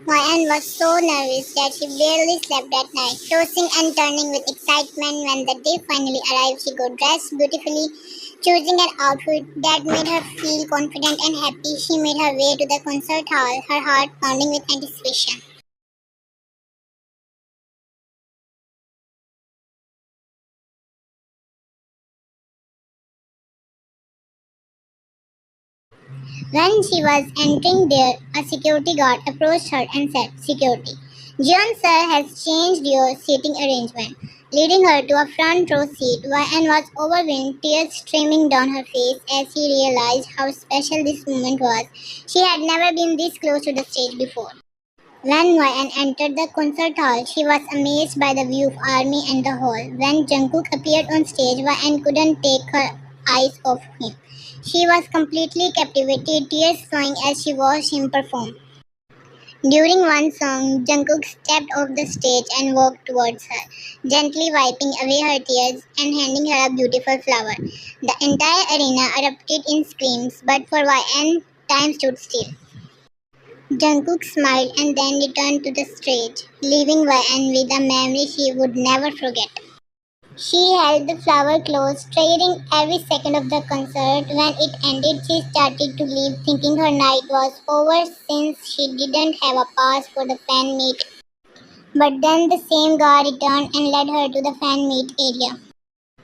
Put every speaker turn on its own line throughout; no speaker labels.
Ryan was so nervous that she barely slept that night, tossing and turning with excitement. When the day finally arrived, she got dressed beautifully, choosing an outfit that made her feel confident and happy. She made her way to the concert hall, her heart pounding with anticipation. When she was entering there, a security guard approached her and said, "Security. Jeon sir has changed your seating arrangement," leading her to a front row seat and was overwhelmed, tears streaming down her face as she realized how special this moment was. She had never been this close to the stage before. When Ryan entered the concert hall, she was amazed by the view of army and the hall. When Jungkook appeared on stage, Ryan couldn't take her eyes off him. She was completely captivated, tears flowing as she watched him perform. During one song, Jungkook stepped off the stage and walked towards her, gently wiping away her tears and handing her a beautiful flower. The entire arena erupted in screams, but for Ryan, time stood still. Jungkook smiled and then returned to the stage, leaving Ryan with a memory she would never forget. She held the flower close, treasuring every second of the concert. When it ended, she started to leave, thinking her night was over since she didn't have a pass for the fan meet. But then the same guard returned and led her to the fan meet area.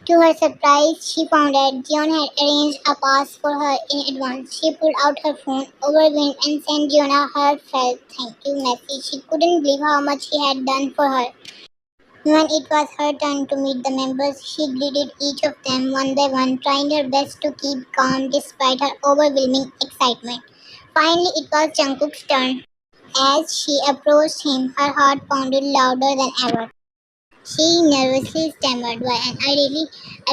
To her surprise, she found that Jeon had arranged a pass for her in advance. She pulled out her phone, overwhelmed, and sent Jeon a heartfelt thank you message. She couldn't believe how much he had done for her. When it was her turn to meet the members, she greeted each of them one by one, trying her best to keep calm despite her overwhelming excitement. Finally, it was Jungkook's turn. As she approached him, her heart pounded louder than ever. She nervously stammered, "Why, and I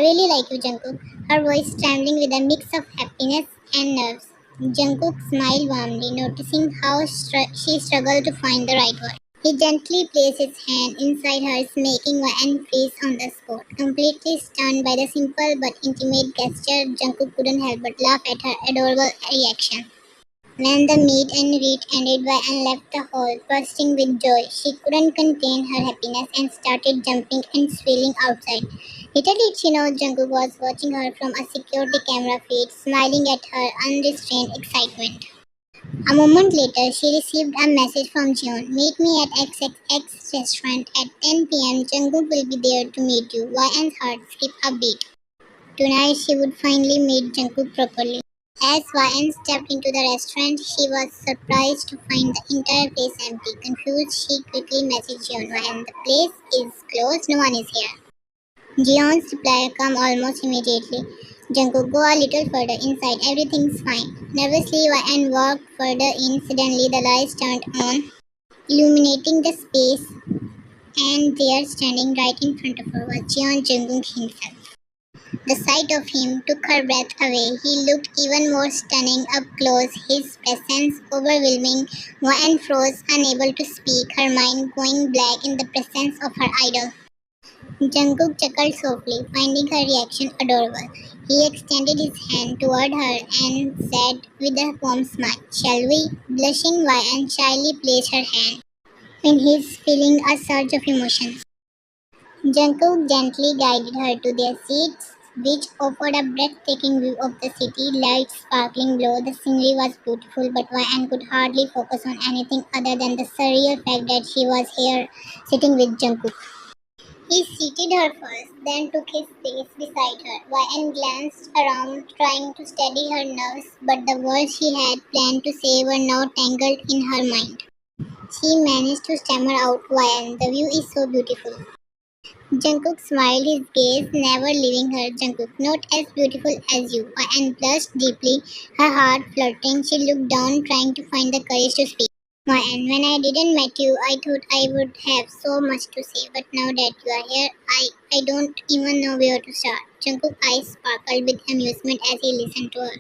really like you, Jungkook." Her voice trembling with a mix of happiness and nerves. Jungkook smiled warmly, noticing how she struggled to find the right word. He gently placed his hand inside hers, making Ryan freeze on the spot. Completely stunned by the simple but intimate gesture, Jungkook couldn't help but laugh at her adorable reaction. When the meet and greet ended, Ryan left the hall, bursting with joy. She couldn't contain her happiness and started jumping and squealing outside. Little did she know Jungkook was watching her from a security camera feed, smiling at her unrestrained excitement. A moment later, she received a message from Jeon. "Meet me at XXX restaurant at 10 p.m. Jungkook will be there to meet you." Ryan's heart skipped a beat. Tonight she would finally meet Jungkook properly. As Ryan stepped into the restaurant, she was surprised to find the entire place empty. Confused, she quickly messaged Jeon, "Ryan, the place is closed, no one is here." Jeon's reply came almost immediately. "Jungkook, go a little further inside, everything's fine." Nervously, Ryan walked further in. Suddenly, the lights turned on, illuminating the space, and there, standing right in front of her, was Jeon Jungkook himself. The sight of him took her breath away. He looked even more stunning up close, his presence overwhelming. Ryan froze, unable to speak, her mind going blank in the presence of her idol. Jungkook chuckled softly, finding her reaction adorable. He extended his hand toward her and said with a warm smile, "Shall we?" Blushing, Ryan shyly placed her hand in his, feeling a surge of emotion. Jungkook gently guided her to their seats, which offered a breathtaking view of the city, lights sparkling below. The scenery was beautiful, but Ryan could hardly focus on anything other than the surreal fact that she was here sitting with Jungkook. He seated her first, then took his place beside her. Ryan glanced around, trying to steady her nerves, but the words she had planned to say were now tangled in her mind. She managed to stammer out, "Ryan, the view is so beautiful." Jungkook smiled, his gaze never leaving her. "Jungkook, not as beautiful as you." And blushed deeply, her heart flirting. She looked down, trying to find the courage to speak. "And when I didn't meet you, I thought I would have so much to say. But now that you are here, I don't even know where to start." Jungkook's eyes sparkled with amusement as he listened to her.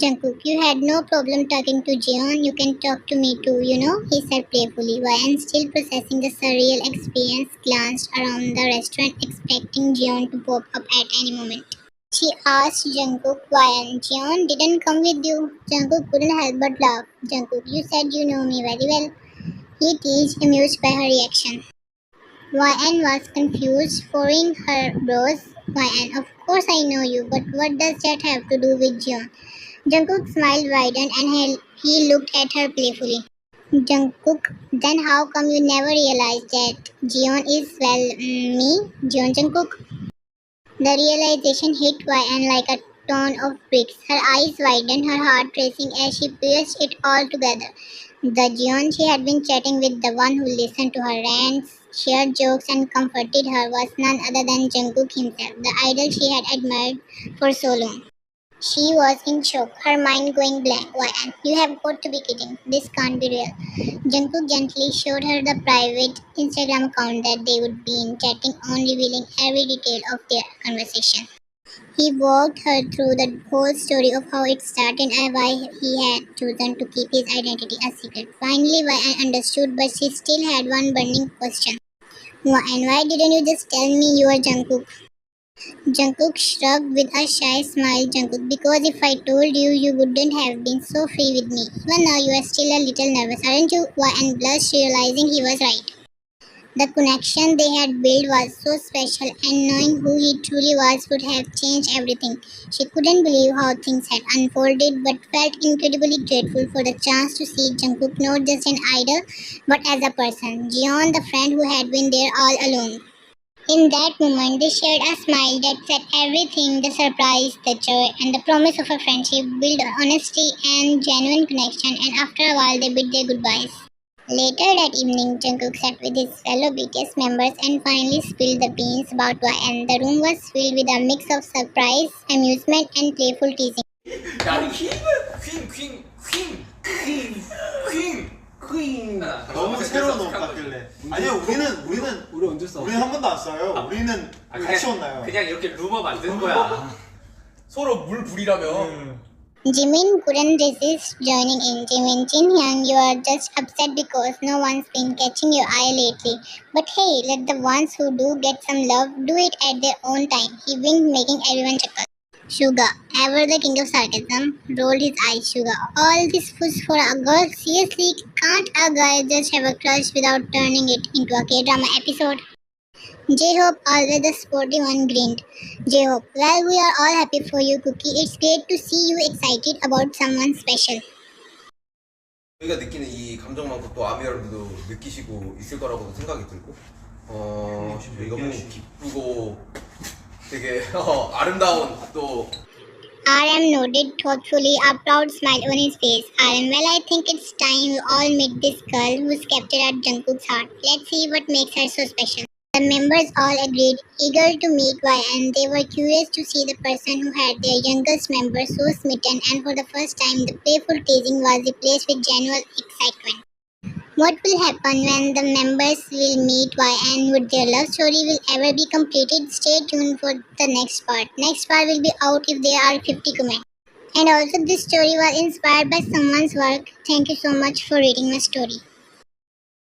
"Jungkook, you had no problem talking to Jeon. You can talk to me too, you know," he said playfully. Ryan, still processing the surreal experience, glanced around the restaurant, expecting Jeon to pop up at any moment. She asked Jungkook, "Ryan, Jeon didn't come with you?" Jungkook couldn't help but laugh. "Jungkook, you said you know me very well." He teased, amused by her reaction. YN was confused, furrowing her brows. YN, of course I know you, but what does that have to do with Jeon? Jungkook smiled widened and he looked at her playfully. Jungkook, then how come you never realized that Jeon is, well, me, Jeon Jungkook? The realization hit YN like a ton of bricks. Her eyes widened, her heart racing as she pieced it all together. The Jeon she had been chatting with, the one who listened to her rants, shared jokes, and comforted her, was none other than Jungkook himself, the idol she had admired for so long. She was in shock, her mind going blank. YN, you have got to be kidding. This can't be real. Jungkook gently showed her the private Instagram account that they would be in, chatting on, revealing every detail of their conversation. He walked her through the whole story of how it started and why he had chosen to keep his identity a secret. Finally, YN understood, but she still had one burning question. YN, why didn't you just tell me you were Jungkook? Jungkook shrugged with a shy smile. Jungkook, because if I told you, you wouldn't have been so free with me. Even now, you are still a little nervous, aren't you? YN blushed, realizing he was right. The connection they had built was so special, and knowing who he truly was would have changed everything. She couldn't believe how things had unfolded, but felt incredibly grateful for the chance to see Jungkook not just an idol, but as a person, Jeon, the friend who had been there all along. In that moment, they shared a smile that said everything: the surprise, the joy, and the promise of a friendship built on honesty and genuine connection, and after a while, they bid their goodbyes. Later that evening, Jungkook sat with his fellow BTS members and finally spilled the beans about why, and the room was filled with a mix of surprise, amusement, and playful teasing.
야, 퀸.
너무 새로운 옷 같길래. 아니요, 우리 언제 싸워? 우리는 한 번도 안 싸요. 우리는 같이 혼나요.
그냥 이렇게 루머 만든 거야. 서로 물 부리라며.
Jimin couldn't resist joining in. Jimin, Jinhyun, you are just upset because no one's been catching your eye lately. But hey, let the ones who do get some love do it at their own time. He winked, making everyone chuckle. Suga, ever the king of sarcasm, rolled his eyes. Suga, all this fuss for a girl? Seriously, can't a guy just have a crush without turning it into a K-drama episode? J-Hope, always the sporty one, grinned. J-Hope, well, we are all happy for you, Cookie. It's great to see you excited about someone special.
저희가 느끼는 이 감정만큼 또 아미 여러분도 느끼시고 있을 거라고도 생각이 들고 너무 기쁘고 되게 아름다운 또
RM nodded thoughtfully, a proud smile on his face. RM, well, I think it's time we all meet this girl who's captured at Jungkook's heart. Let's see what makes her so special. The members all agreed, eager to meet Y, and they were curious to see the person who had their youngest member so smitten, and for the first time the playful teasing was replaced with genuine excitement. What will happen when the members will meet Y and would their love story will ever be completed? Stay tuned for the next part. Next part will be out if there are 50 comments. And also this story was inspired by someone's work. Thank you so much for reading my story.